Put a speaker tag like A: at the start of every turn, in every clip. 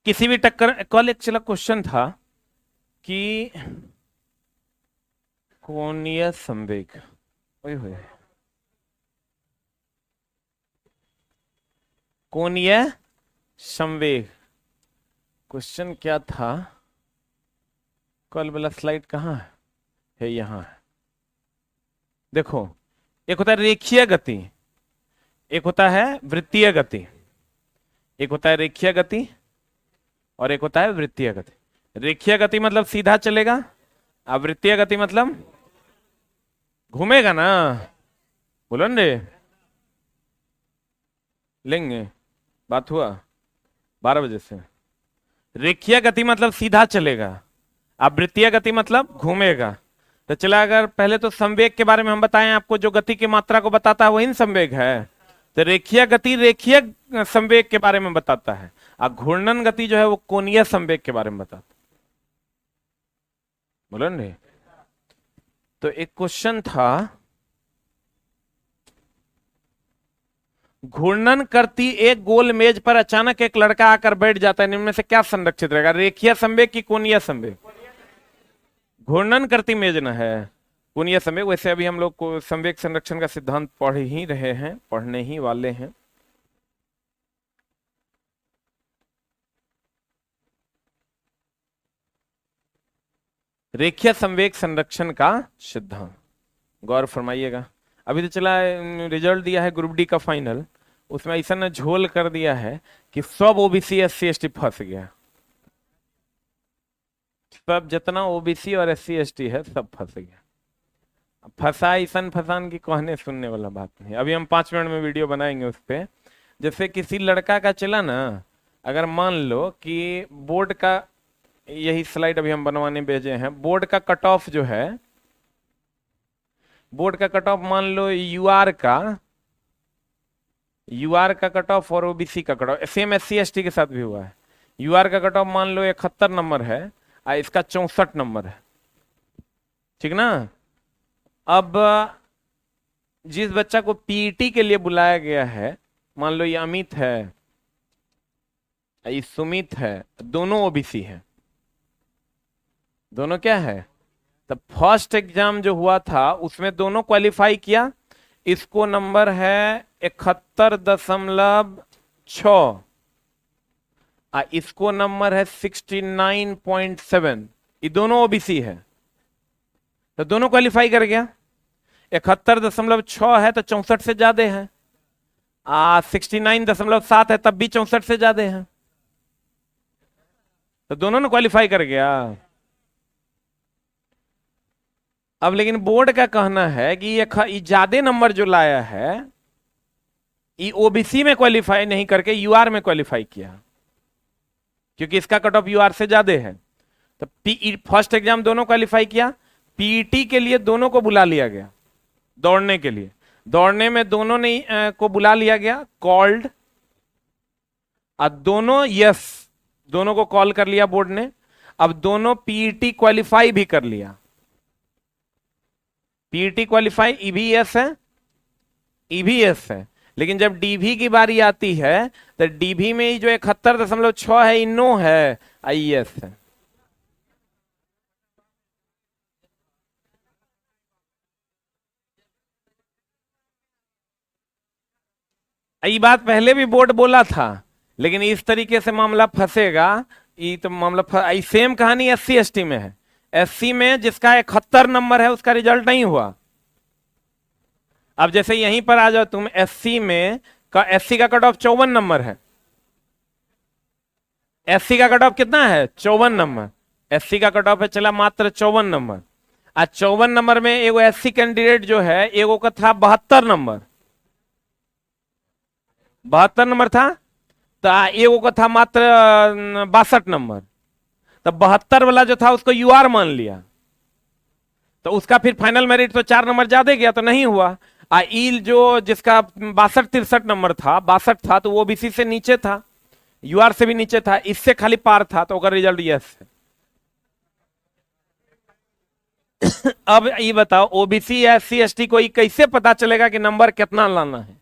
A: किसी भी टक्कर, कल एक चला क्वेश्चन था कि कोणीय संवेग, ओए होए, कोणीय संवेग क्वेश्चन क्या था? कल वाला स्लाइड कहाँ है? यहाँ है। देखो, एक होता है रेखीय गति, एक होता है वृत्तीय गति, एक होता है रेखीय गति और एक होता है वृत्तीय गति। रेखीय गति मतलब सीधा चलेगा, अब वृत्तीय गति मतलब घूमेगा ना। बोलो ना रे, लेंगे, बात हुआ 12 बजे से। रेखीय गति मतलब सीधा चलेगा, अब वृत्तीय गति मतलब घूमेगा। तो चला, अगर पहले तो संवेग के बारे में हम बताएं आपको, जो गति की मात्रा को बताता है वही संवेग है। तो रेखीय गति रेखीय संवेग के बारे में बताता है, और घूर्णन गति जो है वो कोणीय संवेग के बारे में बताता है। बोलो ना। तो एक क्वेश्चन था, घूर्णन करती एक गोल मेज पर अचानक एक लड़का आकर बैठ जाता है, इनमें से क्या संरक्षित रहेगा, रेखीय संवेग की कोणीय संवेग? घूर्णन करती मेज न है, कोणीय संवेग। वैसे अभी हम लोग को संवेग संरक्षण का सिद्धांत पढ़ ही रहे हैं, पढ़ने ही वाले हैं। रेखीय संवेग संरक्षण का सिद्धांत, गौर फरमाइएगा। अभी तो चला रिजल्ट दिया है ग्रुप डी का फाइनल, उसमें ऐसा ने झोल कर दिया है कि सब ओबीसी एससी एसटी फंस गया। सब जितना ओबीसी और एससी एसटी है सब फंस गया। फंसा ईसन फसान की कहने सुनने वाला बात नहीं। अभी हम 5 मिनट में वीडियो बनाएंगे उस पर। जैसे किसी लड़का का चला ना, अगर मान लो कि बोर्ड का, यही स्लाइड अभी हम बनवाने भेजे हैं, बोर्ड का कट ऑफ जो है, बोर्ड का कट ऑफ मान लो यूआर का कट ऑफ और ओबीसी का cut off same SC ST के साथ भी हुआ है। यूआर का कट ऑफ मान लो 71 नंबर है और इसका 64 नंबर है, ठीक ना। अब जिस बच्चा को पीईटी के लिए बुलाया गया है, मान लो ये अमित है, ये सुमित है, दोनों ओबीसी है, दोनों क्या है? तो फर्स्ट एग्जाम जो हुआ था उसमें दोनों क्वालिफाई किया। इसको नंबर है 71.6 और इसको नंबर है 69.7। ये दोनों ओबीसी है, तो दोनों क्वालिफाई कर गया। 71.6 है तो 64 से ज्यादा है, 69.7 है तब भी 64 से ज्यादा है, तो दोनों ने क्वालिफाई कर गया। अब लेकिन बोर्ड का कहना है कि ये ज्यादा नंबर जो लाया है ये ओबीसी में क्वालिफाई नहीं करके यूआर में क्वालिफाई किया, क्योंकि इसका कट ऑफ यूआर से ज्यादा है। तो फर्स्ट एग्जाम दोनों क्वालिफाई किया, पीईटी के लिए दोनों को बुला लिया गया दौड़ने के लिए। दौड़ने में दोनों ने को बुला लिया गया, कॉल्ड, और दोनों दोनों को कॉल कर लिया बोर्ड ने। अब दोनों पीईटी क्वालिफाई भी कर लिया, पीईटी क्वालिफाई ईवीएस है, ईवीएस है। लेकिन जब डीवी की बारी आती है तो डीवी में जो 71.6 है ये नो है, आईएएस है। ये बात पहले भी बोर्ड बोला था, लेकिन इस तरीके से मामला फंसेगा, ये तो मामला सेम कहानी एससी एसटी में है। एससी में जिसका 71 नंबर है उसका रिजल्ट नहीं हुआ। अब जैसे यहीं पर आ जाओ तुम, एससी में का, एससी का कट ऑफ 54 नंबर है। एससी का कट ऑफ कितना है? 54 नंबर। एससी का कट ऑफ है चला मात्र 54 नंबर। आज 54 नंबर में एगो एससी कैंडिडेट जो है, एगो का था 72 नंबर, 72 नंबर था, तो एगो का था मात्र 62 नंबर। तो 72 वाला जो था उसको यूआर मान लिया, तो उसका फिर फाइनल मेरिट तो 4 नंबर ज्यादा गया, तो नहीं हुआ। ईल जो जिसका 62-63 नंबर था, 62 था, तो वो ओबीसी से नीचे था, यूआर से भी नीचे था, इससे खाली पार था, तो अगर रिजल्ट यस है। अब ये बताओ ओबीसी या एससी एसटी को कैसे पता चलेगा कि नंबर कितना लाना है?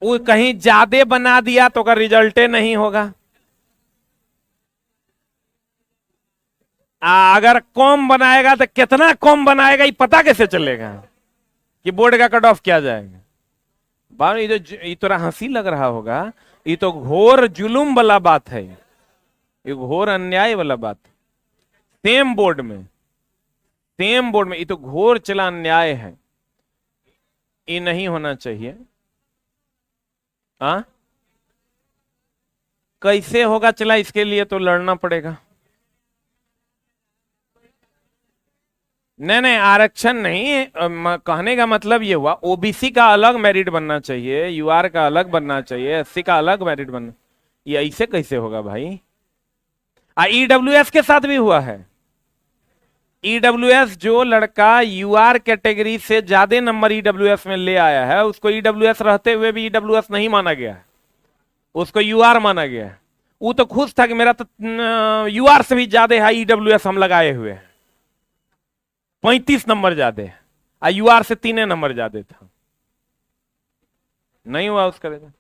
A: वो कहीं ज्यादा बना दिया तो का रिजल्टे नहीं होगा। अगर कम बनाएगा तो कितना कम बनाएगा ये पता कैसे चलेगा कि बोर्ड का कट ऑफ क्या जाएगा। बार ये थोड़ा हंसी लग रहा होगा, ये तो घोर जुलुम वाला बात है, ये घोर अन्याय वाला बात। सेम बोर्ड में, सेम बोर्ड में ये तो घोर चला अन्याय है, ये नहीं होना चाहिए। कैसे होगा चला, इसके लिए तो लड़ना पड़ेगा। नहीं नहीं, आरक्षण नहीं, कहने का मतलब ये हुआ ओबीसी का अलग मेरिट बनना चाहिए, यूआर का अलग बनना चाहिए, एससी का अलग मेरिट बनना, ये ऐसे कैसे होगा भाई। ईडब्ल्यूएस के साथ भी हुआ है। ईडब्ल्यूएस जो लड़का यूआर कैटेगरी से ज्यादा नंबर ईडब्ल्यूएस में ले आया है, उसको ईडब्ल्यूएस रहते हुए भी ईडब्ल्यूएस नहीं माना गया है, उसको यूआर माना गया है। वो तो खुश था कि मेरा तो यूआर से भी ज्यादा है ईडब्ल्यूएस हम लगाए हुए हैं, 35 नंबर ज्यादा है, यूआर से 3 नंबर ज्यादा था। नहीं हुआ उसका रिजल्ट।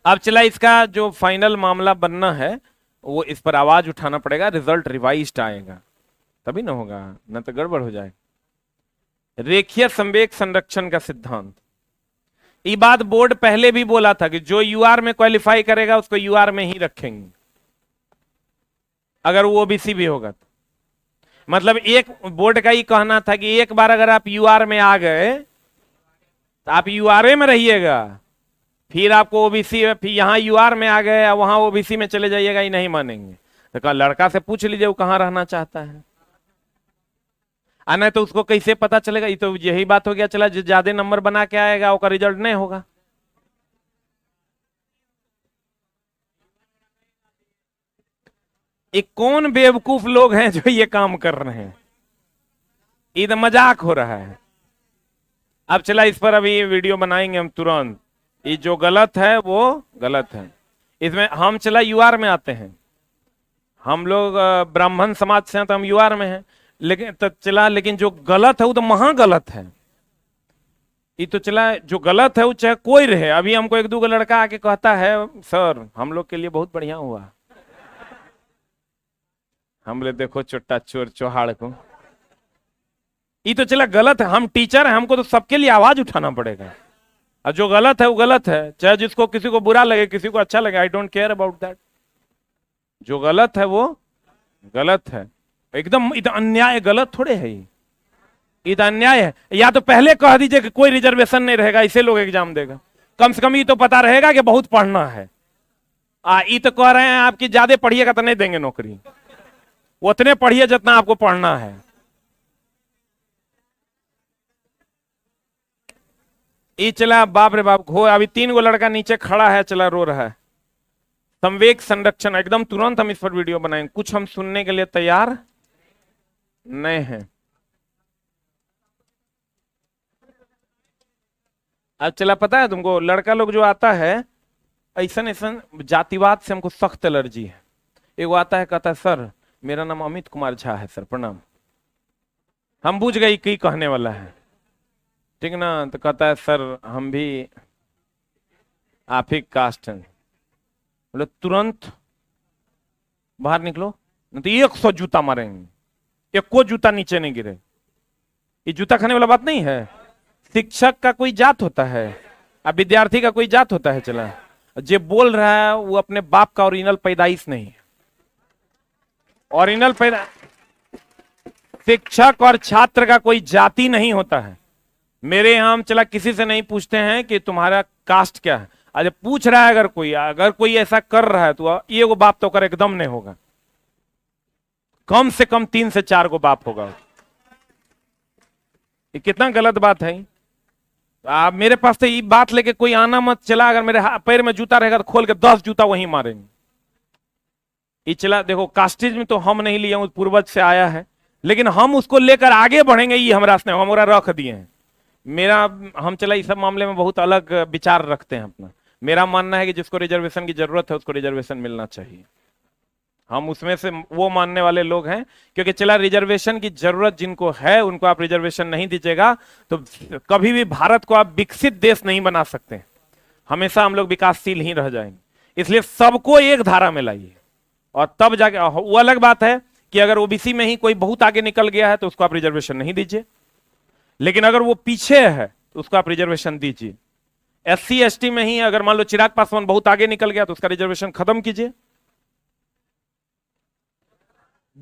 A: अब चला इसका जो फाइनल मामला बनना है वो इस पर आवाज उठाना पड़ेगा, रिजल्ट रिवाइज्ड आएगा तभी ना होगा, न तो गड़बड़ हो जाए। रेखीय संवेग संरक्षण का सिद्धांत, ये बात बोर्ड पहले भी बोला था कि जो यूआर में क्वालिफाई करेगा उसको यूआर में ही रखेंगे, अगर वो ओबीसी भी होगा तो। मतलब एक बोर्ड का ही कहना था कि एक बार अगर आप यूआर में आ गए तो आप यूआर में रहिएगा, फिर आपको ओबीसी, फिर यहां यूआर में आ गए वहां ओबीसी में चले जाइएगा, ये नहीं मानेंगे। तो कहा लड़का से पूछ लीजिए वो कहां रहना चाहता है, नहीं तो उसको कैसे पता चलेगा। ये तो यही बात हो गया चला, जो ज्यादा नंबर बना के आएगा उसका रिजल्ट नहीं होगा। ये कौन बेवकूफ लोग हैं जो ये काम कर रहे हैं, ये तो मजाक हो रहा है। अब चला इस पर अभी वीडियो बनाएंगे हम तुरंत, ये जो गलत है वो गलत है। इसमें हम चला यूआर में आते हैं, हम लोग ब्राह्मण समाज से हैं तो हम यूआर में हैं, लेकिन तो चला, लेकिन जो गलत है वो तो महा गलत है। ये तो चला जो गलत है वो चाहे कोई रहे। अभी हमको एक दो लड़का आके कहता है सर हम लोग के लिए बहुत बढ़िया हुआ, हम बोले देखो चोट्टा चोर चौहाड़ को, ये तो चला गलत है। हम टीचर हैं, हमको तो सबके लिए आवाज उठाना पड़ेगा, और जो गलत है वो गलत है, चाहे जिसको किसी को बुरा लगे किसी को अच्छा लगे, I don't care about that. जो गलत है वो गलत है, एकदम इतना अन्याय, गलत थोड़े है ये तो अन्याय है। या तो पहले कह दीजिए कि कोई रिजर्वेशन नहीं रहेगा, इसे लोग एग्जाम देगा, कम से कम ये तो पता रहेगा कि बहुत पढ़ना है। ये तो कह रहे हैं आपकी ज्यादा पढ़िएगा तो नहीं देंगे नौकरी, उतने पढ़िए जितना आपको पढ़ना है। ये चला बाप रे बाप घो, अभी 3 गो लड़का नीचे खड़ा है, चला रो रहा है। संवेग संरक्षण एकदम तुरंत हम इस पर वीडियो बनाएंगे, कुछ हम सुनने के लिए तैयार नहीं है। अब चला पता है तुमको, लड़का लोग जो आता है ऐसा ऐसा जातिवाद से हमको सख्त एलर्जी है। एगो आता है कहता है सर मेरा नाम अमित कुमार झा है सर प्रणाम, हम बुझ गए कि कहने वाला है, ठीक ना। तो कहता है सर हम भी आप ही कास्ट हैं, बोले तुरंत बाहर निकलो नहीं तो 100 जूता मारेंगे, एक को जूता नीचे नहीं गिरे। ये जूता खाने वाला बात नहीं है। शिक्षक का कोई जात होता है, अब विद्यार्थी का कोई जात होता है। चला जो बोल रहा है वो अपने बाप का ओरिजिनल पैदाइश नहीं है, ओरिजिनल पैदा, शिक्षक और छात्र का कोई जाति नहीं होता है। मेरे यहां हम चला किसी से नहीं पूछते हैं कि तुम्हारा कास्ट क्या है, अरे पूछ रहा है अगर कोई ऐसा कर रहा है तो ये वो बाप तो कर एकदम नहीं होगा, कम से कम 3 से 4 को बाप होगा। ये कितना गलत बात है। आप मेरे पास तो ये बात लेके कोई आना मत, चला अगर मेरे पैर में जूता रहेगा तो खोल के 10 जूता वहीं मारेंगे। ये चला देखो कास्टिज में तो हम नहीं लिए, पूर्वज से आया है, लेकिन हम उसको लेकर आगे बढ़ेंगे, ये हमारा स्नेह हमारा रख दिए हैं। मेरा हम चला इस सब मामले में बहुत अलग विचार रखते हैं अपना। मेरा मानना है कि जिसको रिजर्वेशन की जरूरत है उसको रिजर्वेशन मिलना चाहिए। हम उसमें से वो मानने वाले लोग हैं, क्योंकि चला रिजर्वेशन की जरूरत जिनको है उनको आप रिजर्वेशन नहीं दीजिएगा तो कभी भी भारत को आप विकसित देश नहीं बना सकते, हमेशा हम लोग विकासशील ही रह जाएंगे। इसलिए सबको एक धारा में लाइए और तब जाके, वो अलग बात है कि अगर ओबीसी में ही कोई बहुत आगे निकल गया है तो उसको आप रिजर्वेशन नहीं दीजिए, लेकिन अगर वो पीछे है तो उसको आप रिजर्वेशन दीजिए। एससी एसटी में ही अगर मान लो चिराग पासवान बहुत आगे निकल गया तो उसका रिजर्वेशन खत्म कीजिए।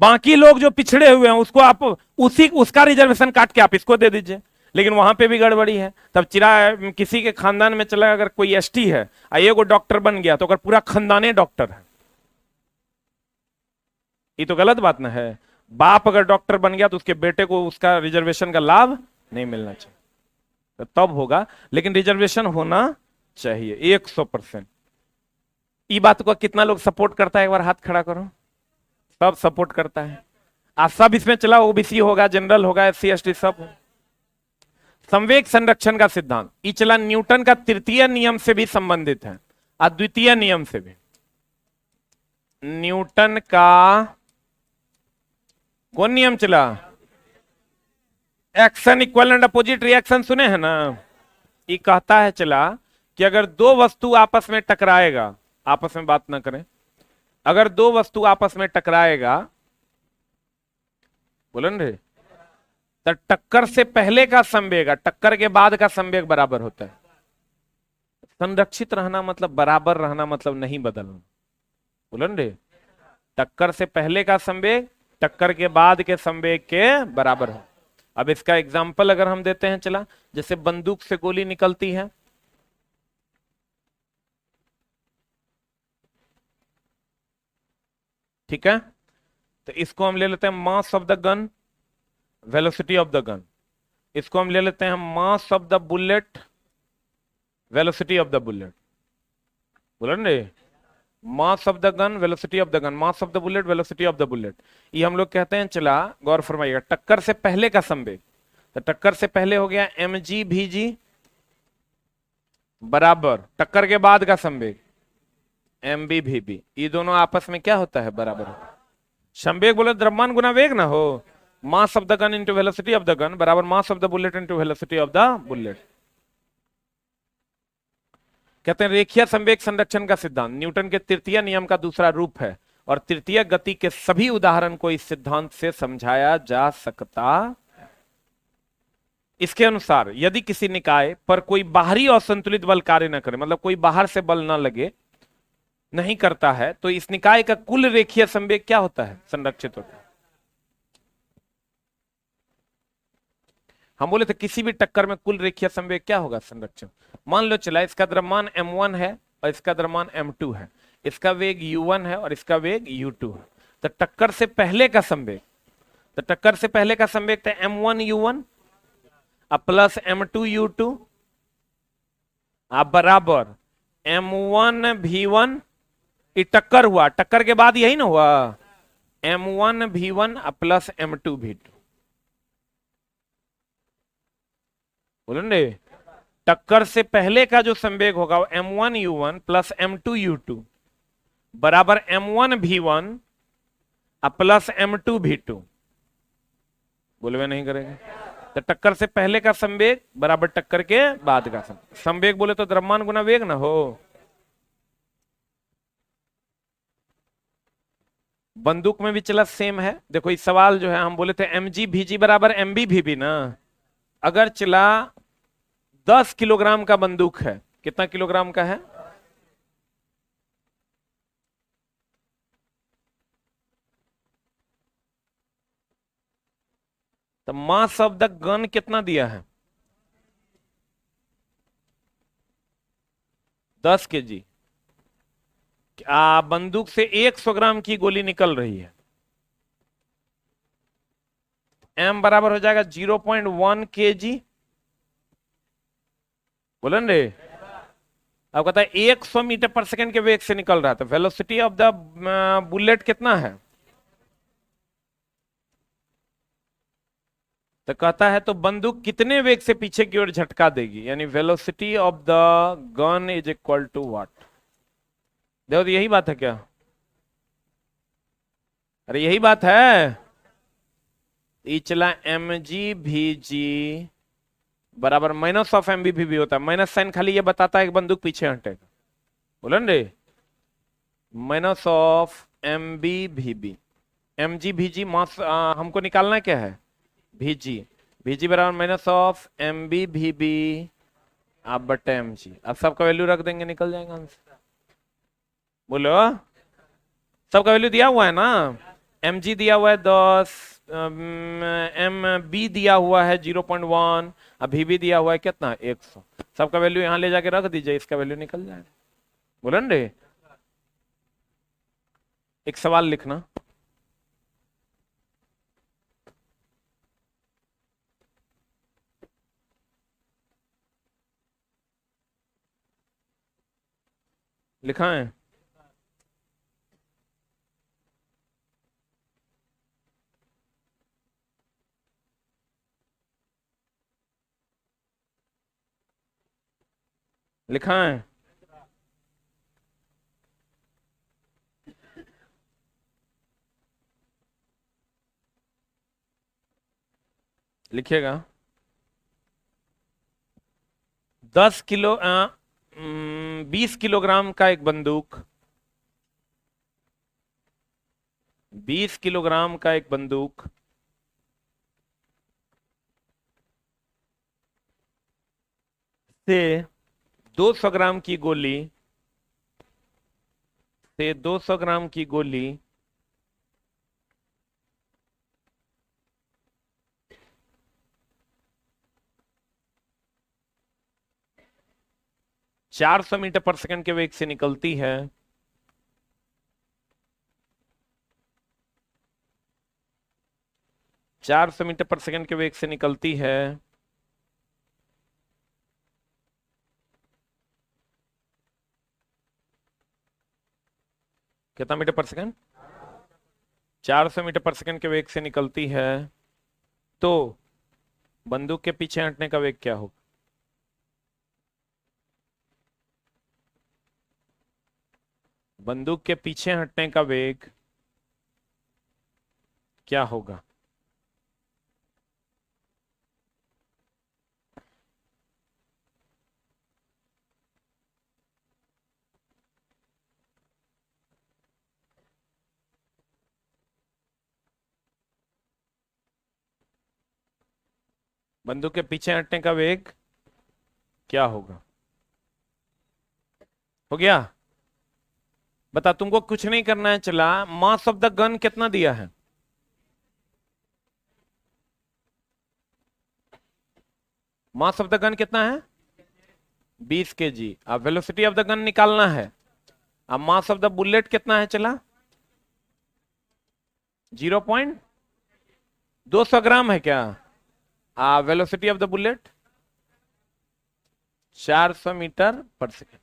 A: बाकी लोग जो पिछड़े हुए हैं उसको आप उसका रिजर्वेशन काट के आप इसको दे दीजिए, लेकिन वहां पे भी गड़बड़ी है। तब किसी के खानदान में चला अगर कोई एसटी है ये को डॉक्टर बन गया तो अगर पूरा खानदाने डॉक्टर है, ये तो गलत बात ना है। बाप अगर डॉक्टर बन गया तो उसके बेटे को उसका रिजर्वेशन का लाभ नहीं मिलना चाहिए, तो तब होगा, लेकिन रिजर्वेशन होना चाहिए 100%। ये बात को कितना लोग सपोर्ट करता है, एक बार हाथ खड़ा करो। सब सपोर्ट करता है, आज सब इसमें चला, ओबीसी होगा, जनरल होगा, एससी एसटी सब। संवेग संरक्षण का सिद्धांत ये चला न्यूटन का तृतीय नियम से भी संबंधित है, अद्वितीय नियम से भी। न्यूटन का कौन नियम चला? Action equal and opposite reaction सुने हैं ना? ये कहता है चला कि अगर दो वस्तु आपस में टकराएगा, आपस में बात ना करें, अगर दो वस्तु आपस में टकराएगा, बोलन रे, तो टक्कर से पहले का संवेग टक्कर के बाद का संवेग बराबर होता है। संरक्षित रहना मतलब बराबर रहना मतलब नहीं बदलना, बोलन रे। टक्कर से पहले का संवेग टक्कर के बाद के संवेग के बराबर हो। अब इसका एग्जाम्पल अगर हम देते हैं चला, जैसे बंदूक से गोली निकलती है, ठीक है, तो इसको हम ले लेते हैं मास of the gun, velocity of the gun. इसको हम ले लेते हैं मास of the bullet, velocity of the bullet, बोलन रे। मास of the gun, velocity of the gun, mass of the bullet, velocity of the bullet. ये हम लोग कहते हैं चला, गौर फरमाइएगा, टक्कर से पहले का संवेग, तो टक्कर से पहले हो गया mg vg बराबर टक्कर के बाद का संवेग mb vb। ये दोनों आपस में क्या होता है? बराबर होता है। संवेग बोले द्रव्यमान गुना वेग ना हो, mass of the gun into velocity of the gun बराबर mass of the bullet into velocity of the bullet. कहते हैं रेखीय संवेग संरक्षण का सिद्धांत न्यूटन के तृतीय नियम का दूसरा रूप है और तृतीय गति के सभी उदाहरण को इस सिद्धांत से समझाया जा सकता है। इसके अनुसार यदि किसी निकाय पर कोई बाहरी असंतुलित बल कार्य न करे, मतलब कोई बाहर से बल ना लगे, नहीं करता है, तो इस निकाय का कुल रेखीय संवेग क्या होता है? संरक्षित होता है। हम बोले थे किसी भी टक्कर में कुल रेखीय संवेग क्या होगा? संरक्षण। मान लो चला इसका द्रव्यमान m1 है और इसका द्रव्यमान m2 है, इसका वेग u1 है और इसका वेग u2 है, तो टक्कर से पहले का संवेग, तो टक्कर से पहले का संवेग था m1 u1 अब प्लस m2 u2 अब बराबर m1 v1। ये टक्कर हुआ, टक्कर के बाद यही ना हुआ, m1 v1 अब प्लस m2 v2, बोलो रे। टक्कर से पहले का जो संवेग होगा वो m1 u1 plus m2 u2 बराबर m1 v1 अब प्लस m2 v2, बोलवे नहीं करेंगे। तो टक्कर से पहले का संवेग बराबर टक्कर के बाद का संवेग। संवेग बोले तो द्रव्यमान गुना वेग ना हो। बंदूक में भी चला सेम है। देखो इस सवाल जो है हम बोले थे mg vg बराबर mb vb ना। अगर चला 10 किलोग्राम का बंदूक है, कितना किलोग्राम का है? तो मास ऑफ द गन कितना दिया है? 10 kg। बंदूक से 100 ग्राम की गोली निकल रही है, m बराबर हो जाएगा 0.1 kg, बोलन रे। अब कहता है 100 मीटर पर सेकंड के वेग से निकल रहा था, वेलोसिटी ऑफ द बुलेट कितना है? तो कहता है तो बंदूक कितने वेग से पीछे की ओर झटका देगी, यानी velocity of the gun is equal to what? देखो तो यही बात है क्या? अरे यही बात है। ई चला एम जी भी जी बराबर माइनस ऑफ एम बी भी होता है। माइनस साइन खाली ये बताता है कि बंदूक पीछे हटेगा। बोलन रे, minus of M B V B, M G V जी मास हमको निकालना क्या है, भी जी। भी जी बराबर minus of M B V B आप बट्टे एम जी। अब सबका वैल्यू रख देंगे, निकल जाएगा आंसर। बोलो, सबका वैल्यू दिया हुआ है ना। एम जी दिया हुआ है 10, एम बी दिया हुआ है 0.1, अभी भी दिया हुआ है कितना 100। सबका वैल्यू यहां ले जाके रख दीजिए, इसका वैल्यू निकल जाएगा। बोलन रे, एक सवाल लिखना। लिखा है? लिखा है? लिखिएगा। 10 किलो 20 किलोग्राम का एक बंदूक, 20 किलोग्राम का एक बंदूक से 200 ग्राम की गोली, से 200 ग्राम की गोली 400 मीटर पर सेकंड के वेग से निकलती है। 400 मीटर पर सेकंड के वेग से निकलती है। कितना मीटर पर सेकंड? 400 मीटर पर सेकंड के वेग से निकलती है, तो बंदूक के पीछे हटने का वेग क्या होगा? बंदूक के पीछे हटने का वेग क्या होगा? बंदूक के पीछे हटने का वेग क्या होगा? हो गया? बता, तुमको कुछ नहीं करना है। चला, मास ऑफ द गन कितना दिया है? मास ऑफ द गन कितना है? 20 kg। अब वेलोसिटी ऑफ द गन निकालना है। अब मास ऑफ द बुलेट कितना है? चला, 0.200 ग्राम है क्या? Velocity of the bullet 400 metre per second.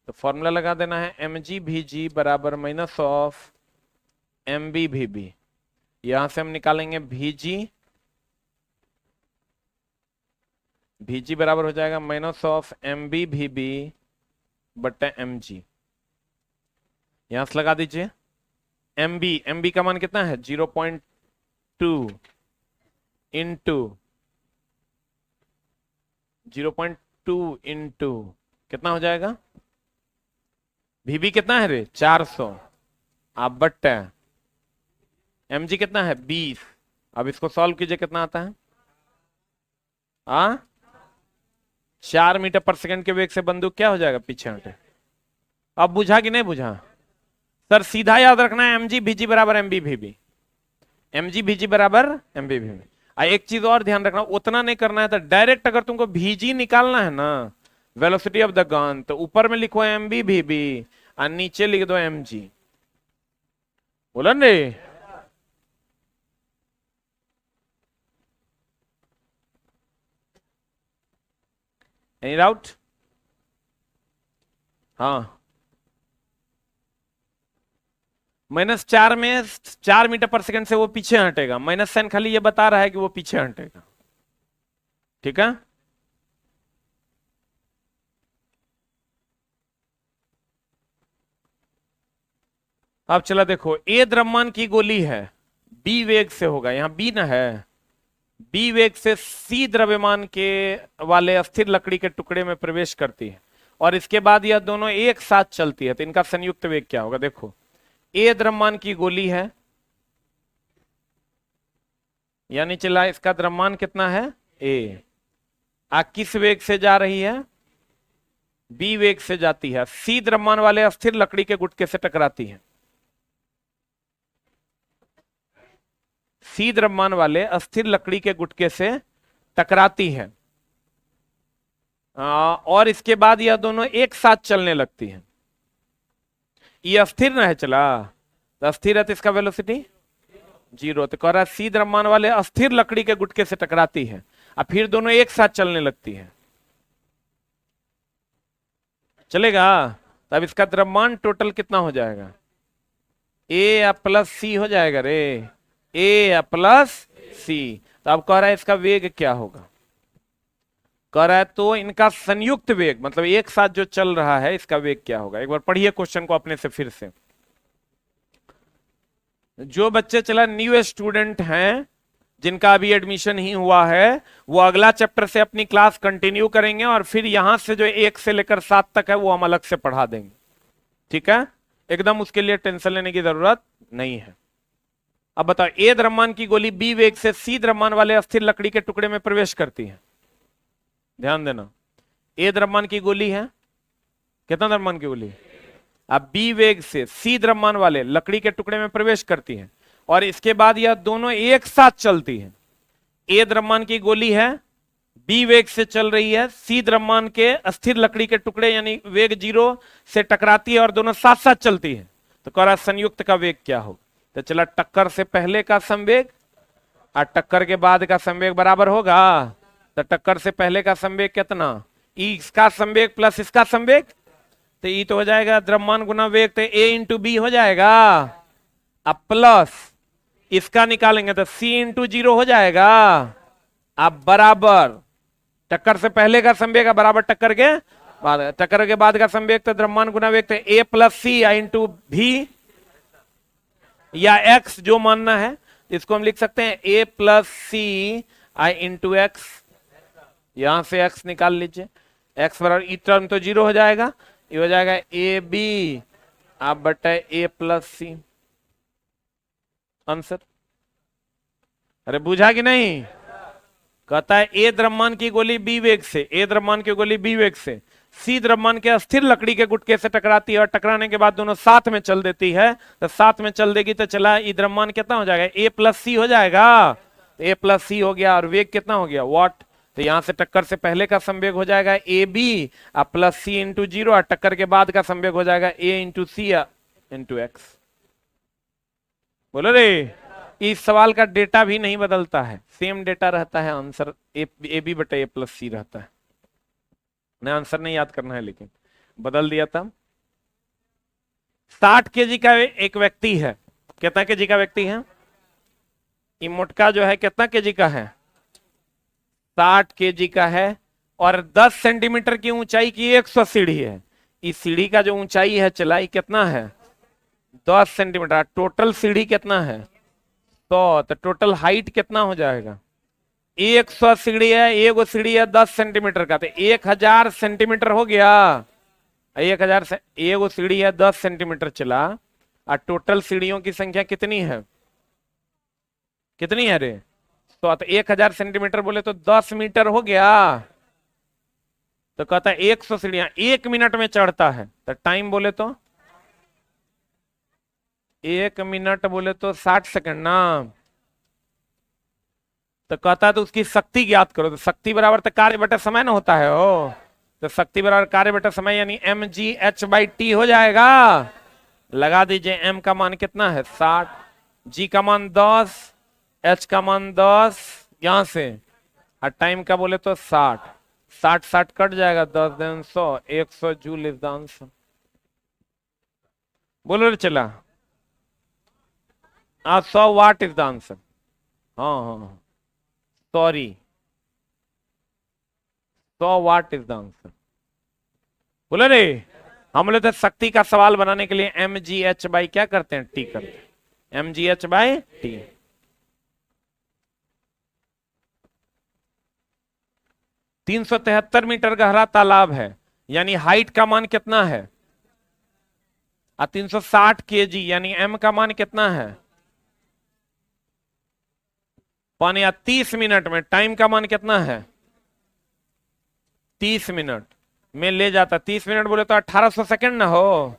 A: तो फॉर्मूला लगा देना है, एम जी भी जी बराबर minus of M B V B. यहां से हम निकालेंगे भी जी, भी जी बराबर हो जाएगा minus of M B V B बट्टा एम जी। यहां से लगा दीजिए। एम बी का मान कितना है? 0.2 इंटू 0.2 इंटू कितना हो जाएगा? भी कितना है रे? 400। आप बट्टा एम जी कितना है? 20। अब इसको सॉल्व कीजिए, कितना आता है? 4 मीटर पर सेकंड के वेग से बंदूक क्या हो जाएगा? पीछे हटे। अब बुझा कि नहीं बुझा? सर सीधा याद रखना है, एम जी भी जी बराबर M B V B, M G V G बराबर एम बी भी बी। एक चीज और ध्यान रखना, उतना नहीं करना है। तो डायरेक्ट अगर तुमको भीजी निकालना है ना, वेलोसिटी ऑफ द गन, तो ऊपर में लिखो एम बी भी बी और नीचे लिख दो एम जी। बोला रे? Any doubt? हाँ, -4 में 4 मीटर पर सेकंड से वो पीछे हटेगा। माइनस साइन खाली ये बता रहा है कि वो पीछे हटेगा। ठीक है? अब चला देखो, ए द्रव्यमान की गोली है, बी वेग से होगा, यहां बी ना है, बी वेग से सी द्रव्यमान के वाले अस्थिर लकड़ी के टुकड़े में प्रवेश करती है और इसके बाद यह दोनों एक साथ चलती है, तो इनका संयुक्त वेग क्या होगा? देखो, ए द्रव्यमान की गोली है, यानी चला इसका द्रव्यमान कितना है? ए। किस वेग से जा रही है? बी वेग से जाती है, सी द्रव्यमान वाले अस्थिर लकड़ी के गुटके से टकराती है, सी द्रव्यमान वाले अस्थिर लकड़ी के गुटके से टकराती है और इसके बाद यह दोनों एक साथ चलने लगती हैं। ये अस्थिर ना है चला, तो अस्थिर है तो इसका वेलोसिटी 0, तो कह रहा है सी द्रव्यमान वाले अस्थिर लकड़ी के गुटके से टकराती है और फिर दोनों एक साथ चलने लगती है, चलेगा? तब इसका द्रव्यमान टोटल कितना हो जाएगा? ए प्लस सी हो जाएगा रे, ए प्लस सी। तो अब कह रहा है इसका वेग क्या होगा? कह रहा है तो इनका संयुक्त वेग, मतलब एक साथ जो चल रहा है, इसका वेग क्या होगा? एक बार पढ़िए क्वेश्चन को अपने से फिर से। जो बच्चे चला न्यू स्टूडेंट हैं, जिनका अभी एडमिशन ही हुआ है, वो अगला चैप्टर से अपनी क्लास कंटिन्यू करेंगे और फिर यहां से जो 1 से लेकर 7 तक है वो हम अलग से पढ़ा देंगे, ठीक है? एकदम उसके लिए टेंशन लेने की जरूरत नहीं है। अब बताओ, ए द्रव्यमान की गोली बी वेग से सी द्रव्यमान वाले अस्थिर लकड़ी के टुकड़े में प्रवेश करती है, ध्यान देना, ए द्रव्यमान की गोली है, कितना द्रव्यमान की गोली? अब बी वेग से सी द्रव्यमान वाले लकड़ी के टुकड़े में प्रवेश करती है और इसके बाद यह दोनों एक साथ चलती है। ए द्रव्यमान की गोली है, बी वेग से चल रही है, सी द्रव्यमान के अस्थिर लकड़ी के टुकड़े यानी वेग 0 से टकराती है और दोनों साथ साथ चलती है, तो कह रहा संयुक्त का वेग क्या होगा? तो चला, टक्कर से पहले का संवेग और टक्कर के बाद का संवेग बराबर होगा, तो टक्कर से पहले का संवेग कितना? इसका संवेग प्लस इसका संवेग, तो ई तो हो जाएगा द्रव्यमान गुना वेग, तो ए इंटू बी हो जाएगा, अब प्लस इसका निकालेंगे तो सी इंटू 0 हो जाएगा, अब बराबर टक्कर से पहले का संवेग बराबर टक्कर के बाद का संवेग, तो द्रव्यमान गुना वेग, तो ए प्लस सी आई इंटू भी या एक्स जो मानना है, इसको हम लिख सकते हैं ए प्लस सी आई इंटू एक्स, यहां से एक्स निकाल लीजिए, एक्स बराबर ई टर्म तो 0 हो जाएगा, ये हो जाएगा ए बी आप बटा ए प्लस सी, आंसर। अरे बुझा कि नहीं? कहता है ए द्रव्यमान की गोली बी वेग से, ए द्रव्यमान की गोली बी वेग से सी द्रव्यमान के अस्थिर लकड़ी के गुटके से टकराती है और टकराने के बाद दोनों साथ में चल देती है, तो साथ में चल देगी तो चला ई द्रव्यमान कितना हो जाएगा? ए प्लस सी हो जाएगा, ए प्लस सी हो गया और वेग कितना हो गया? वॉट, तो यहां से टक्कर से पहले का संवेग हो जाएगा A B plus C into 0 और टक्कर के बाद का संवेग हो जाएगा A into C into X. बोलो रे, इस सवाल का डेटा भी नहीं बदलता है, सेम डेटा रहता है, आंसर ए बी बटा ए प्लस सी रहता है। नहीं, आंसर नहीं याद करना है, लेकिन बदल दिया था। 60 केजी का एक व्यक्ति है, कितना केजी का व्यक्ति है? ये मोटका जो है कितना केजी का है? 60 केजी का है और 10 सेंटीमीटर की ऊंचाई की 100 सीढ़ी है। इस सीढ़ी का जो ऊंचाई है चलाई कितना है? 10 सेंटीमीटर। टोटल सीढ़ी कितना है? 100, तो टोटल हाइट कितना हो जाएगा? 100 सीढ़ी है, एगो सीढ़ी है 10 सेंटीमीटर का, तो 1000 सेंटीमीटर हो गया। 1000 से एगो सीढ़ी है 10 सेंटीमीटर चला और टोटल सीढ़ियों की संख्या कितनी है? कितनी है रे? तो 1000 सेंटीमीटर बोले तो 10 मीटर हो गया। तो कहता है 100 सीढ़ियां 1 मिनट में चढ़ता है, तो टाइम बोले तो 1 मिनट बोले तो 60 सेकंड ना। तो कहता है तो उसकी शक्ति ज्ञात करो, तो शक्ति बराबर तो कार्य बटा समय ना होता है हो, तो शक्ति बराबर कार्य बटा समय यानी mgh/t हो जाएगा। लगा दीजिए, m का मान कितना है? 60, g का मान 10, h का मान 10 यहां से, और टाइम का बोले तो 60, 60 कट जाएगा, 10 दिन 100, 100 जूल इज द आंसर। बोलो रे चला, 100 वाट इज द आंसर। हाँ, sorry, 100 what is the answer. बोलो रे, हम लोग तो शक्ति का सवाल बनाने के लिए mgh बाई क्या करते हैं, टी करते हैं, mgh बाई टी। तीन 373 मीटर गहरा तालाब है, यानी हाइट का मान कितना है, 360 केजी, यानी m का मान कितना है, पानी 30 मिनट में टाइम का मान कितना है, 30 मिनट में ले जाता। 30 मिनट बोले तो 1800 सेकंड ना हो,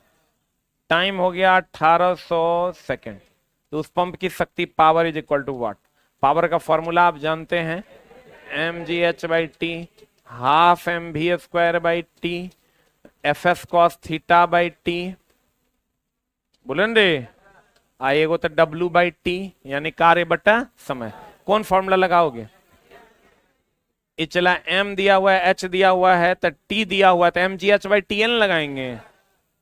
A: टाइम हो गया 1800 सेकंड। तो उस पंप की शक्ति power is equal to watt. Power का फॉर्मूला आप जानते हैं, mgh by T half mv square by T F S cos theta by T, बोले रे आएगो तो w बाई टी, यानी कार्य बटा समय। कौन फॉर्मूला लगाओगे, ये चला m दिया हुआ है, h दिया हुआ है, तो t दिया हुआ है, तो mgh बाई टी n लगाएंगे,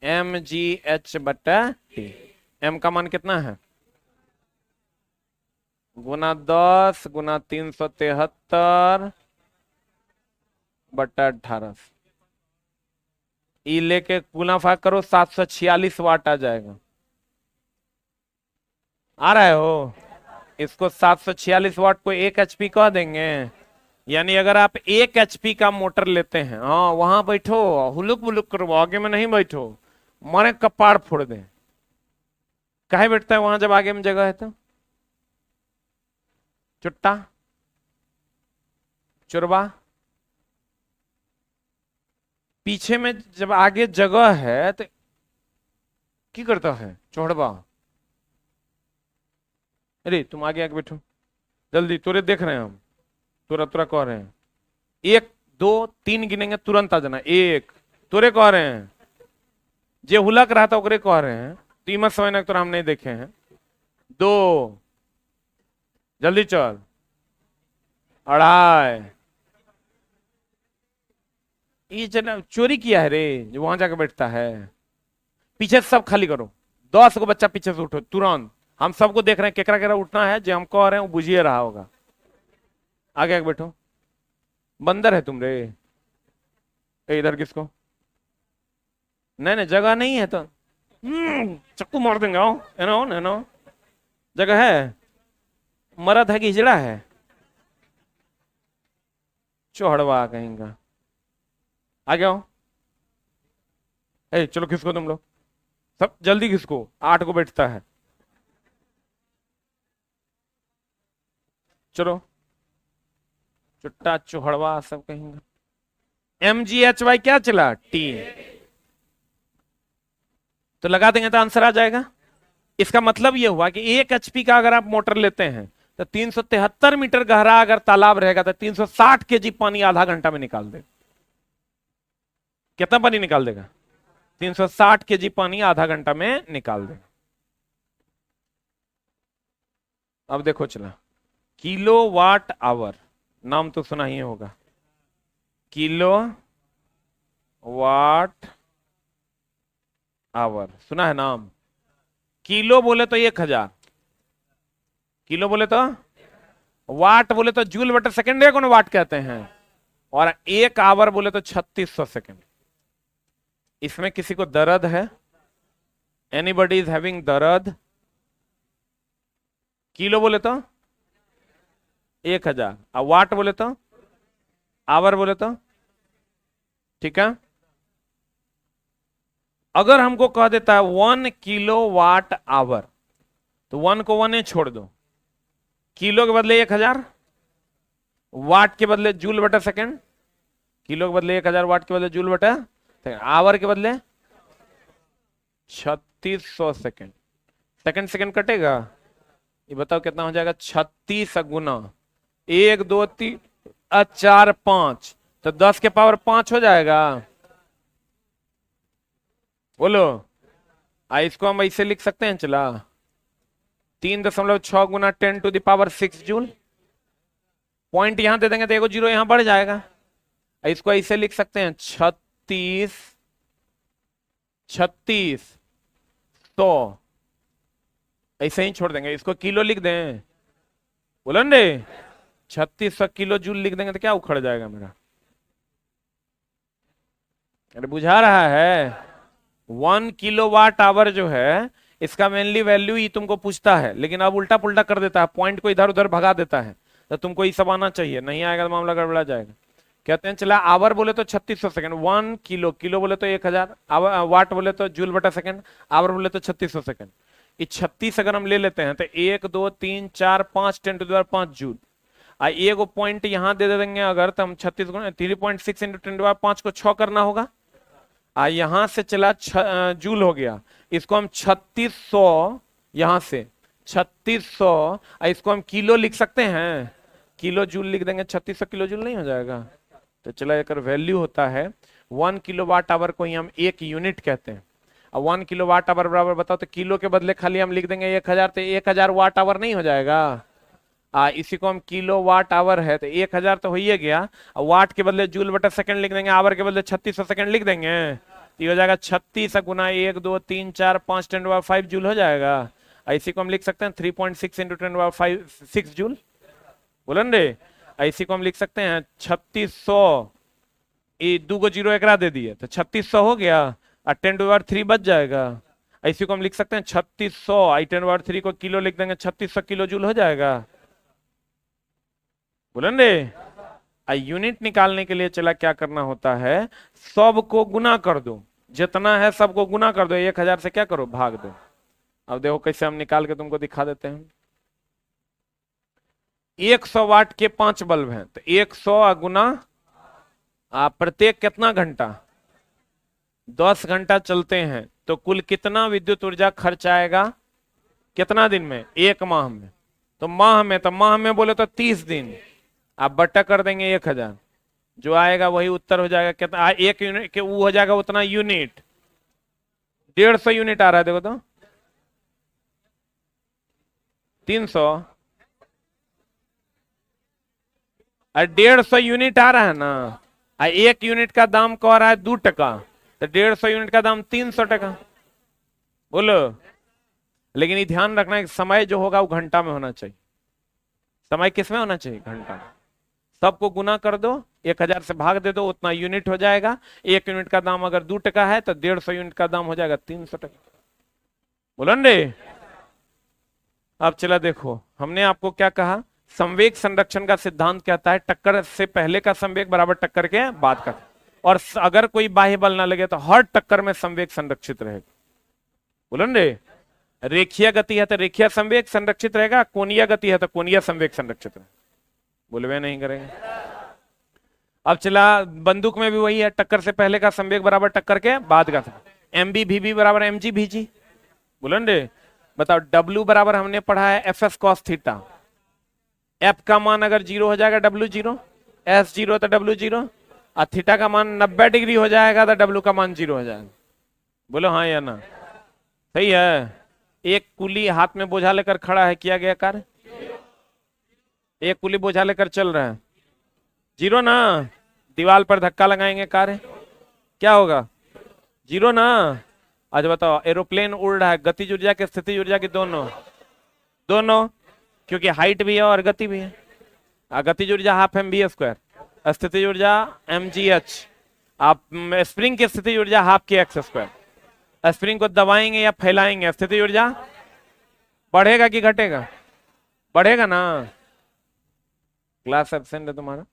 A: mgh बटा टी। m का मान कितना है, गुना 10 गुना 373 बटा 18। ई लेके गुना भाग करो, 746 वाट आ जाएगा। आ रहा है हो, इसको 746 वाट को 1 एचपी कह देंगे। यानी अगर आप 1 एचपी का मोटर लेते हैं, हाँ वहां बैठो हुलुक बुलुक करो, आगे में नहीं बैठो, मारे कपाड़ फोड़ दे। काहे बैठता है वहां जब आगे में जगह है तो, चुट्टा चुरबा, पीछे में जब आगे जगह है तो क्या करता है, चौड़बा। अरे तुम आगे आगे बैठो जल्दी, तुरे देख रहे हैं हम, तुरा तुरा कह रहे हैं, 1 2 3 गिनेंगे तुरंत आ जाना। 1 तुरे कह रहे हैं, जे हुलक रहा था ओकरे कह रहे हैं, तो इमत समझना तो हम नहीं देखे हैं। 2 जल्दी चल, 2.5 ये जना चोरी किया है रे, जो वहां जाके बैठता है। पीछे से सब खाली करो, 10 को बच्चा पीछे से उठो तुरंत। हम सबको देख रहे हैं, केकरा केकरा उठना है, जो हम कह रहे हैं वो बुझिए रहा होगा। आगे आगे बैठो, बंदर है तुम रे। इधर किसको, नहीं नहीं जगह नहीं है तो चक्कू मार देंगे। आओ एनो एनो, जगह है, मरद है कि हिजड़ा है, चौड़वा कहेंगा। आगे आओ, चलो किसको तुम लोग सब जल्दी, किसको 8 को बैठता है, चलो चुट्टा चौड़वा सब कहेंगे। mgh बाई क्या चला, टी, तो लगा देंगे तो आंसर आ जाएगा। इसका मतलब यह हुआ कि 1 एचपी का अगर आप मोटर लेते हैं तो 373 मीटर गहरा अगर तालाब रहेगा तो 360 केजी पानी आधा घंटा में निकाल देगा। कितना पानी निकाल देगा, 360 केजी पानी आधा घंटा में निकाल देगा। अब देखो चला, किलो वाट आवर, नाम तो सुना ही होगा, किलो वाट आवर सुना है नाम। किलो बोले तो 1000, किलो बोले तो, वाट बोले तो जूल बटे सेकेंड को वाट कहते हैं, और 1 आवर बोले तो 3600 सेकेंड। इसमें किसी को दर्द है, एनीबडी इज हैविंग दर्द। किलो बोले तो 1000, और वाट बोले तो, आवर बोले तो, ठीक है। अगर हमको कह देता है 1 किलो वाट आवर, तो 1 को 1 छोड़ दो, किलो के बदले 1000, वाट के बदले जूल बटा सेकेंड, किलो के बदले 1000, वाट के बदले जूल बटा, आवर के बदले 3600 सेकेंड। सेकेंड सेकेंड कटेगा, ये बताओ कितना हो जाएगा, 36 गुना 1 2 3 4 5, तो 10 के पावर 5 हो जाएगा। बोलो, इसको हम ऐसे लिख सकते हैं, चला 3.6 गुना 10 to the power 6 joule. Point यहां दे देंगे तो एगो जीरो यहां बढ़ जाएगा। इसको ऐसे लिख सकते हैं, 36 तो ऐसे ही छोड़ देंगे, इसको किलो लिख दें, बोलो रे 3600 किलो जूल लिख देंगे तो क्या उखड़ जाएगा मेरा। अरे बुझा रहा है, 1 किलोवाट आवर जो है इसका मेनली वैल्यू ही तुमको पूछता है, लेकिन अब उल्टा पुल्टा कर देता है, पॉइंट को इधर उधर भगा देता है। तो तुमको ये सब आना चाहिए, नहीं आएगा तो मामला गड़बड़ा जाएगा। कहते हैं चला आवर बोले तो 3600 सेकंड, 1 किलो, किलो बोले तो 1000, वाट बोले तो जूल बटा सेकंड, आवर बोले तो 3600 सेकंड। ये 36 अगर हम ले लेते हैं तो 1 2 3 4 5 10⁵ जूल। एक पॉइंट यहां दे देंगे अगर, तो हम 36 3.6 इंटू 10⁵ को 6 करना होगा। यहां से चला जूल हो गया, इसको हम 3600, यहां से 3600, इसको हम किलो लिख सकते हैं, किलो जूल लिख देंगे, 3600 किलो जूल नहीं हो जाएगा। तो चला एक वैल्यू होता है 1 किलोवाट आवर को ही हम 1 यूनिट कहते हैं। अब 1 किलोवाट आवर बराबर बताओ, तो किलो के बदले खाली हम लिख देंगे 1000, तो 1000 वाट आवर नहीं हो जाएगा। इसी को हम किलो वाट आवर है, तो 1000 तो हो ही गया, वाट के बदले जूल बटा सेकंड लिख देंगे, आवर के बदले 3600 सेकंड लिख देंगे, तो ये हो जाएगा 36 गुना 1 2 3 4 5 10⁵ जूल हो जाएगा। इसी को हम लिख सकते हैं 3.6 इंटू 10⁵ जूल, बोलन रे। इसी को हम लिख सकते हैं 3600, ये 2 को 0 एकरा दे दिए तो 3600 हो गया, और 10⁵ बच जाएगा। इसी को हम लिख सकते हैं 3600, 10⁵ को किलो लिख देंगे, 3600 किलो जूल हो जाएगा, बोलन रे। यूनिट निकालने के लिए चला क्या करना होता है, सबको गुना कर दो, जितना है सबको गुना कर दो, 1000 से क्या करो, भाग दो। अब देखो कैसे हम निकाल के तुमको दिखा देते हैं। 100 वाट के 5 बल्ब हैं, तो 100 गुना प्रत्येक कितना घंटा, 10 घंटा चलते हैं, तो कुल कितना विद्युत ऊर्जा खर्च आएगा, कितना दिन में, 1 माह में। तो माह में बोले तो 30 दिन, आप बट्टा कर देंगे 1000, जो आएगा वही उत्तर हो जाएगा। कितना 1 यूनिट के वो हो जाएगा उतना यूनिट, 150 यूनिट आ रहा है, देखो तो 300, 150 यूनिट आ रहा है ना। 1 यूनिट का दाम कह रहा है 2 टका, तो 150 यूनिट का दाम 300 टका, बोलो। लेकिन ये ध्यान रखना है समय जो होगा वो घंटा में होना चाहिए, समय किस में होना चाहिए, घंटा में। सबको गुना कर दो, 1000 से भाग दे दो, उतना यूनिट हो जाएगा। 1 यूनिट का दाम अगर 2 टका है तो 150 यूनिट का दाम हो जाएगा 300 टका, बोलन रे। अब चला देखो, हमने आपको क्या कहा, संवेग संरक्षण का सिद्धांत कहता है टक्कर से पहले का संवेग बराबर टक्कर के बाद का, और अगर कोई बाह्य बल ना लगे तो हर टक्कर में संवेग संरक्षित रहेगा, बोलन रे। रेखीय गति है तो रेखीय संवेग संरक्षित रहेगा, कोणीय गति है तो कोणीय संवेग संरक्षित रहेगा, बोलवे नहीं करेंगे। अब चला बंदूक में भी वही है, टक्कर से पहले का संवेग बराबर टक्कर के बाद का, एमबी वीबी बराबर एमजी भीजी, बोलन रे। बताओ W बराबर हमने पढ़ा है FS cos थीटा, F का मान अगर 0 हो जाएगा W 0, S 0 तो W 0, और थीटा का मान 90 डिग्री हो जाएगा तो W का मान 0 हो जाएगा, बोलो हाँ या ना, सही है। एक कुली हाथ में बोझा लेकर खड़ा है, किया गया कार्य, एक कुली बोझा लेकर चल रहा है, 0 ना, दीवार पर धक्का लगाएंगे कार्य क्या होगा, 0 ना। आज बताओ एरोप्लेन उड़ रहा है, गतिज ऊर्जा की स्थितिज ऊर्जा की, दोनों, क्योंकि हाइट भी है और गति भी है। गतिज ऊर्जा हाफ mv², स्थितिज ऊर्जा mgh, आप स्प्रिंग की स्थितिज ऊर्जा हाफ kx²। स्प्रिंग को दबाएंगे या फैलाएंगे, स्थितिज ऊर्जा बढ़ेगा कि घटेगा, बढ़ेगा ना। क्लास एब्सेंट है तुम्हारा,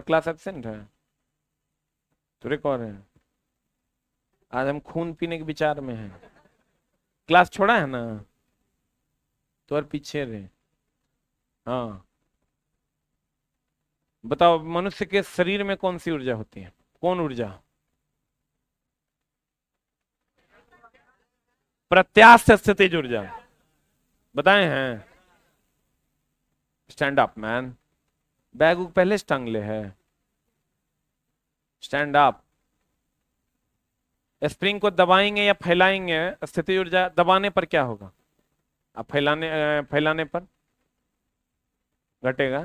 A: क्लास एब्सेंट है, तुरे कौन है, आज हम खून पीने के विचार में हैं, क्लास छोड़ा है ना, तो और पीछे रहे। हाँ बताओ, मनुष्य के शरीर में कौन सी ऊर्जा होती है, कौन ऊर्जा, प्रत्यास्थ स्थितिज ऊर्जा, बताए हैं। स्टैंड अप मैन, बैग पहले टांग ले है, स्टैंड अप। स्प्रिंग को दबाएंगे या फैलाएंगे, स्थितिज ऊर्जा दबाने पर क्या होगा, अब फैलाने पर घटेगा।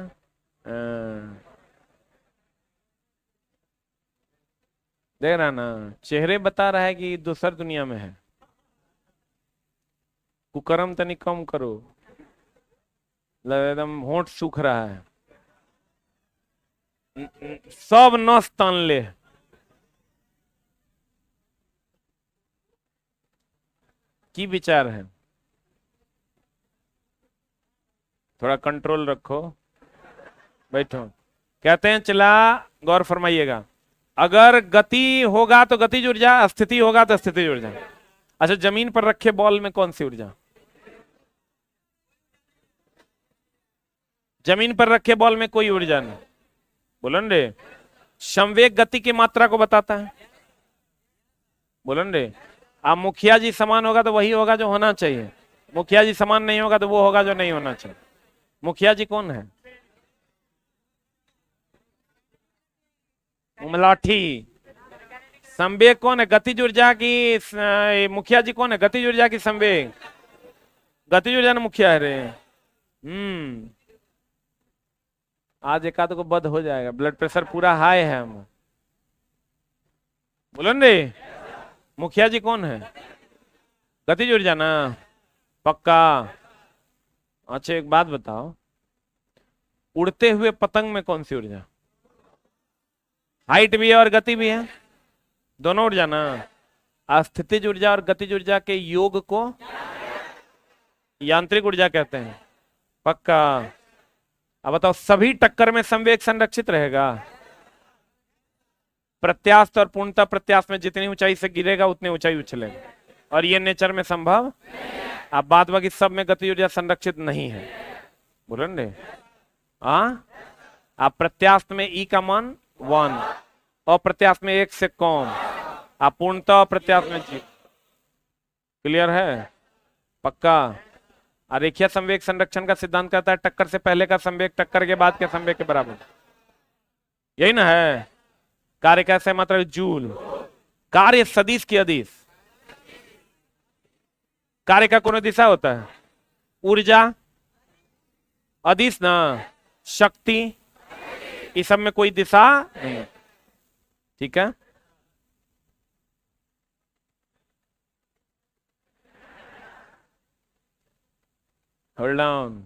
A: देख रहा ना, चेहरे बता रहा है कि दूसर दुनिया में है। कुकर्म तनी कम करो, एकदम होंठ सूख रहा है, सब नस तान ले। की विचार है? थोड़ा कंट्रोल रखो, बैठो। कहते हैं, चला गौर फरमाइएगा, अगर गति होगा तो गतिज ऊर्जा, स्थिति होगा तो स्थितिज ऊर्जा। अच्छा, जमीन पर रखे बॉल में कौन सी ऊर्जा? जमीन पर रखे बॉल में कोई ऊर्जा नहीं। बोलन रे। संवेग गति की मात्रा को बताता है। बोलन रे। अब मुखिया जी समान होगा तो वही होगा जो होना चाहिए, मुखिया जी समान नहीं होगा तो वो होगा जो नहीं होना चाहिए। मुखिया जी कौन है? उमलाठी। संवेग कौन है? गतिज ऊर्जा की मुखिया जी कौन है? गतिज ऊर्जा की संवेग, गतिज ऊर्जा ने मुखिया है रे। आज एक आध को बद हो जाएगा, ब्लड प्रेशर पूरा हाई है हम। बोलो रे। मुखिया जी कौन है? गतिज ऊर्जा ना, पक्का। अच्छा एक बात बताओ, उड़ते हुए पतंग में कौन सी ऊर्जा? हाइट भी है और गति भी है, दोनों ऊर्जा ना। स्थितिज ऊर्जा और गतिज ऊर्जा के योग को यांत्रिक ऊर्जा कहते हैं, पक्का। अब बताओ, सभी टक्कर में संवेग संरक्षित रहेगा? प्रत्यास्थ और पूर्णतः प्रत्यास्थ में जितनी ऊंचाई से गिरेगा उतनी ऊंचाई उछलेगा, और ये नेचर में संभव। अब बाद बाकी सब में गति ऊर्जा संरक्षित नहीं है। बोलो रे। आप प्रत्यास्थ में ई का मान 1 और प्रत्यास्थ में 1 से कम, आप पूर्णतः प्रत्यास्थ में 0। क्लियर है? पक्का। रेखीय संवेग संरक्षण का सिद्धांत कहता है टक्कर से पहले का संवेग टक्कर के बाद के संवेग के बराबर, यही ना है। कार्य कैसे? मात्रा जूल। कार्य सदिश की अदिश, कार्य का कौन दिशा होता है? ऊर्जा। अदिश ना, शक्ति, इस सब में कोई दिशा नहीं। ठीक है। Hold on.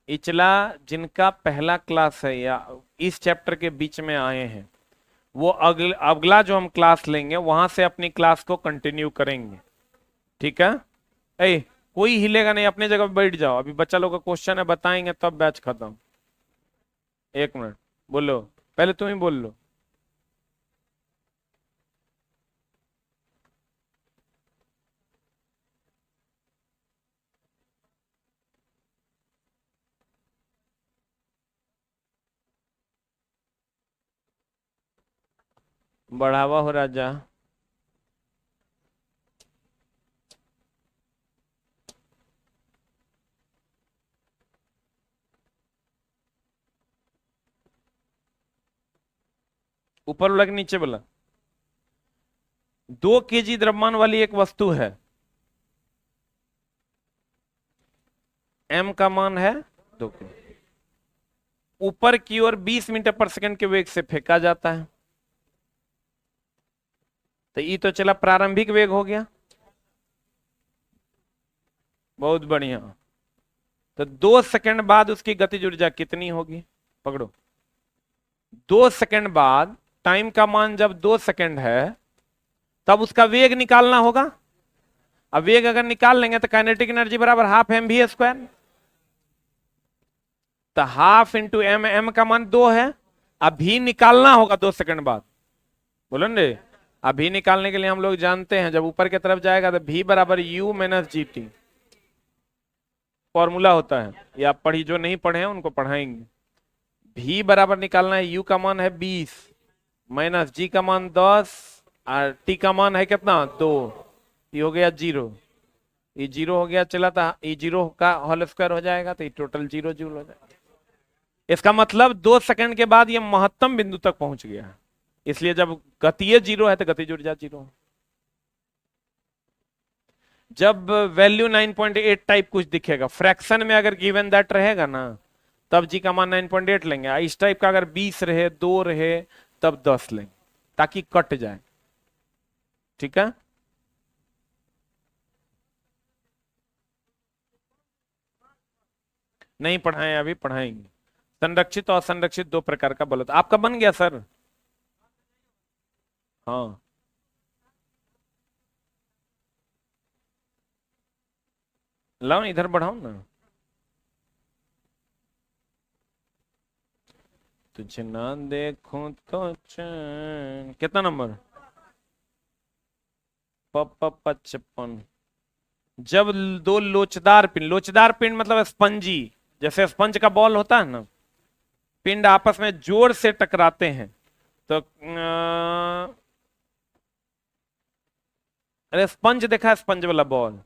A: इचला जिनका पहला क्लास है या इस चैप्टर के बीच में आए हैं, वो अगला जो हम क्लास लेंगे वहां से अपनी क्लास को कंटिन्यू करेंगे। ठीक है? कोई हिलेगा नहीं, अपने जगह बैठ जाओ। अभी बच्चा लोग का क्वेश्चन है, बताएंगे तब बैच खत्म। 1 मिनट बोलो, पहले तुम ही बोल लो। बढ़ावा हो राजा। ऊपर वाला कि नीचे वाला? 2 केजी द्रव्यमान वाली एक वस्तु है, m का मान है 2 किलो, ऊपर की ओर 20 मीटर पर सेकंड के वेग से फेंका जाता है। तो ये तो चला प्रारंभिक वेग हो गया। बहुत बढ़िया। तो 2 सेकंड बाद उसकी गतिज ऊर्जा कितनी होगी? पकड़ो, 2 सेकंड बाद, टाइम का मान जब 2 सेकंड है तब उसका वेग निकालना होगा। अब वेग अगर निकाल लेंगे तो काइनेटिक एनर्जी बराबर ½ mv²। तो ½ इंटू एम, एम का मान 2 है, अभी निकालना होगा 2 सेकंड बाद। बोलो रे। अभी निकालने के लिए हम लोग जानते हैं, जब ऊपर की तरफ जाएगा तो v बराबर u माइनस GT फॉर्मूला होता है। ये आप पढ़ी, जो नहीं पढ़े हैं उनको पढ़ाएंगे। v बराबर निकालना है, u का मान है 20 माइनस g का मान 10 और t का मान है कितना? 2। ये हो गया 0, ये 0 हो गया। चला था, ये 0 का होल स्क्वायर हो जाएगा तो ये टोटल 0 जूल हो जाएगा। इसका मतलब 2 सेकंड के बाद ये महत्तम बिंदु तक पहुंच गया है। इसलिए जब गतीय 0 है तो गतिज ऊर्जा 0 है। जब वैल्यू 9.8 टाइप कुछ दिखेगा, फ्रैक्शन में अगर गिवन दैट रहेगा ना, तब जी का मान 9.8 लेंगे। इस टाइप का अगर 20 रहे, 2 रहे, तब 10 लेंगे, ताकि कट जाए। ठीक है? नहीं पढ़ाए, अभी पढ़ाएंगे। संरक्षित और असंरक्षित 2 प्रकार का बल होता है। आपका बन गया सर? हाँ। लाओ इधर बढ़ाओ ना। तुझे ना देखूं तो चैन, कितना नंबर? 55। जब दो लोचदार पिंड मतलब स्पंजी, जैसे स्पंज का बॉल होता है ना, पिंड आपस में जोर से टकराते हैं तो अरे स्पंज देखा है, स्पंज वाला बॉल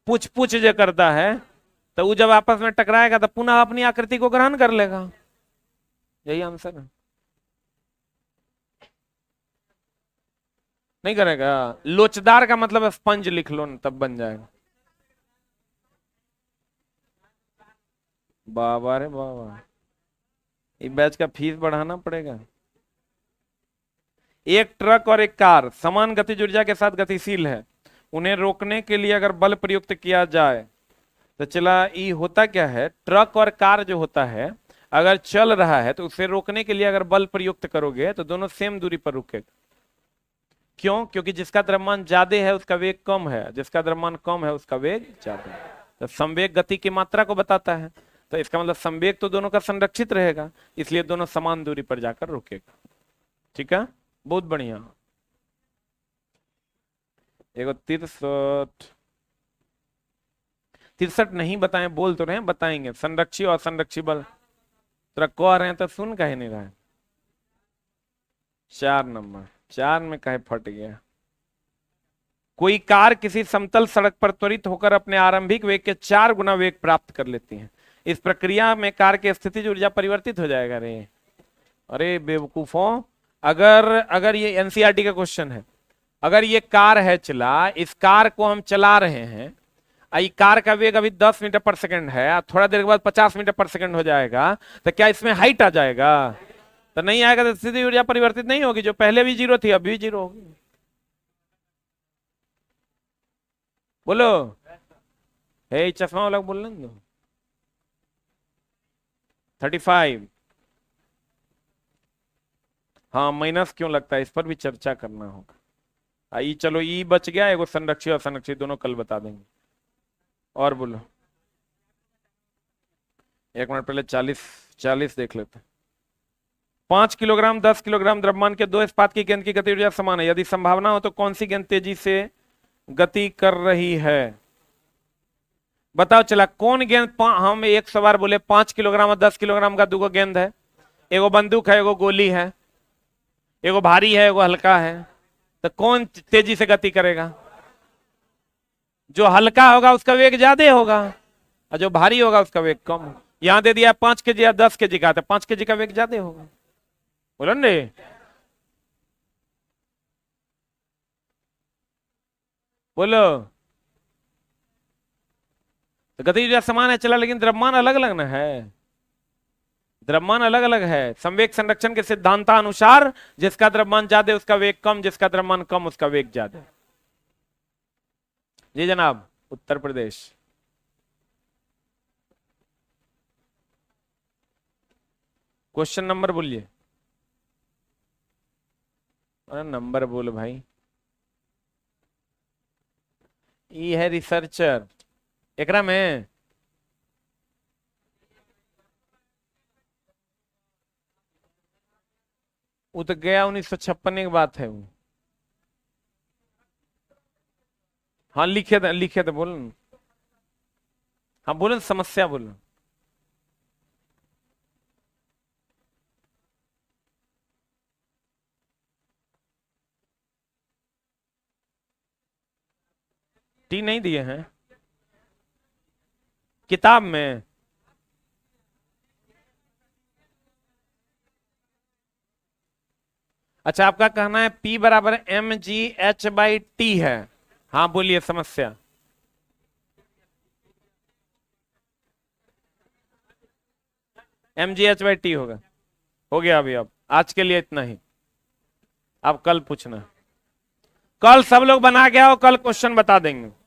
A: पूछ पूछ जो करता है, तो वो जब आपस में टकराएगा तो पुनः अपनी आकृति को ग्रहण कर लेगा। यही आंसर है। नहीं करेगा। लोचदार का मतलब स्पंज लिख लो ना, तब बन जाएगा। बाबा रे बाबा, इस बैच का फीस बढ़ाना पड़ेगा। एक ट्रक और एक कार समान गतिज ऊर्जा के साथ गतिशील है, उन्हें रोकने के लिए अगर बल प्रयुक्त किया जाए तो चला ये होता क्या है, ट्रक और कार जो होता है अगर चल रहा है तो उसे रोकने के लिए अगर बल प्रयुक्त करोगे तो दोनों सेम दूरी पर रुकेगा। क्यों? क्योंकि जिसका द्रव्यमान ज्यादा है उसका वेग कम है, जिसका द्रव्यमान कम है उसका वेग ज्यादा है। तो संवेग गति की मात्रा को बताता है, तो इसका मतलब संवेग तो दोनों का संरक्षित रहेगा, इसलिए दोनों समान दूरी पर जाकर रुकेगा। ठीक है, बहुत बढ़िया। एगो 63 नहीं बताएं, बोल तो रहे हैं बताएंगे। संरक्षी और संरक्षी बल तेरा कह रहे हैं तो सुन कहे नहीं रहा है। 4 नंबर, 4 में कहे फट गया। कोई कार किसी समतल सड़क पर त्वरित होकर अपने आरंभिक वेग के 4 गुना वेग प्राप्त कर लेती है। इस प्रक्रिया में कार की स्थितिज ऊर्जा परिवर्तित हो जाएगा। रे अरे बेवकूफों, अगर अगर ये एनसीईआरटी का क्वेश्चन है, अगर ये कार है चला, इस कार को हम चला रहे हैं, आई कार का वेग अभी 10 मीटर पर सेकंड है, थोड़ा देर के बाद 50 मीटर पर सेकंड हो जाएगा, तो क्या इसमें हाइट आ जाएगा? तो नहीं आएगा, तो स्थिति ऊर्जा परिवर्तित नहीं होगी, जो पहले भी 0 थी अभी भी 0 होगी। बोलो, हे चश्मा वाला बोल लें दो। 35। हाँ, माइनस क्यों लगता है इस पर भी चर्चा करना होगा। आई चलो, ई बच गया, एगो संरक्षी और संरक्षी दोनों कल बता देंगे। और बोलो, 1 मिनट पहले 40 देख लेते। 5 किलोग्राम 10 किलोग्राम द्रव्यमान के 2 इस्पात की गेंद की गति ऊर्जा समान है, यदि संभावना हो तो कौन सी गेंद तेजी से गति कर रही है? बताओ चला, कौन गेंद हम एक सवार बोले 5 किलोग्राम और 10 किलोग्राम का 2 गेंद है, एगो बंदूक है, एगो गोली है, एगो भारी है, एगो हल्का है, तो कौन तेजी से गति करेगा? जो हल्का होगा उसका वेग ज्यादा होगा, और जो भारी होगा उसका वेग कम। यहां दे दिया 5 केजी या 10 केजी का, तो 5 केजी का वेग ज्यादा होगा। बोलो ने, बोलो। तो गति ऊर्जा समान है चला, लेकिन द्रव्यमान अलग अलग ना है, द्रव्यमान अलग अलग है। संवेग संरक्षण के सिद्धांतानुसार जिसका द्रव्यमान ज्यादा उसका वेग कम, जिसका द्रव्यमान कम उसका वेग ज्यादा। जी जनाब, उत्तर प्रदेश। क्वेश्चन नंबर बोलिए। अरे नंबर बोल भाई। ये है रिसर्चर, एकरा में वो तो गया 1956 की बात है वो। हाँ लिखे थे बोलो। हाँ बोलो, समस्या बोलो। टी नहीं दिए हैं किताब में। अच्छा, आपका कहना है P बराबर mgh/t है। हाँ बोलिए समस्या। mgh/t होगा। हो गया अभी, अब आज के लिए इतना ही, अब कल पूछना। कल सब लोग बना के आओ, कल क्वेश्चन बता देंगे।